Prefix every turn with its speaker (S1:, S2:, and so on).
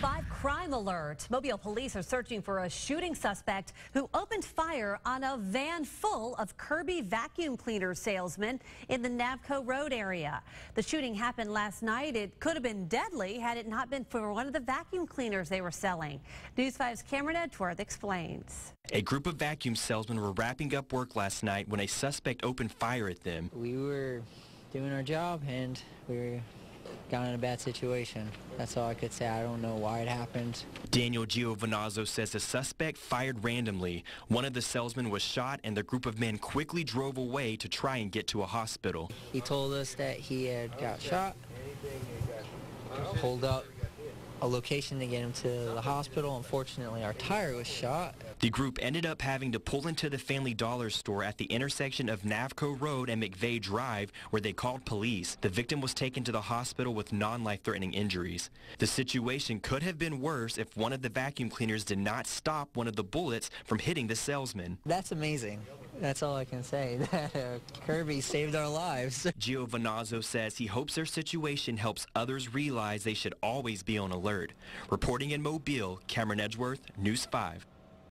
S1: 5 crime alert. Mobile police are searching for a shooting suspect who opened fire on a van full of Kirby vacuum cleaner salesmen in the Navco Road area. The shooting happened last night. It could have been deadly had it not been for one of the vacuum cleaners they were selling. News 5's Cameron Edgeworth explains.
S2: A group of vacuum salesmen were wrapping up work last night when a suspect opened fire at them.
S3: We were doing our job and we got in a bad situation. That's all I could say. I don't know why it happened.
S2: Daniel Giovanazzo says the suspect fired randomly. One of the salesmen was shot and the group of men quickly drove away to try and get to a hospital.
S3: He told us that he had got shot, pulled up a location to get him to the hospital. Unfortunately, our tire was shot.
S2: The group ended up having to pull into the Family Dollar store at the intersection of Navco Road and McVeigh Drive, where they called police. The victim was taken to the hospital with non-life-threatening injuries. The situation could have been worse if one of the vacuum cleaners did not stop one of the bullets from hitting the salesman.
S3: That's amazing. That's all I can say. That Kirby saved our lives.
S2: Giovanazzo says he hopes their situation helps others realize they should always be on alert. Reporting in Mobile, Cameron Edgeworth, News 5.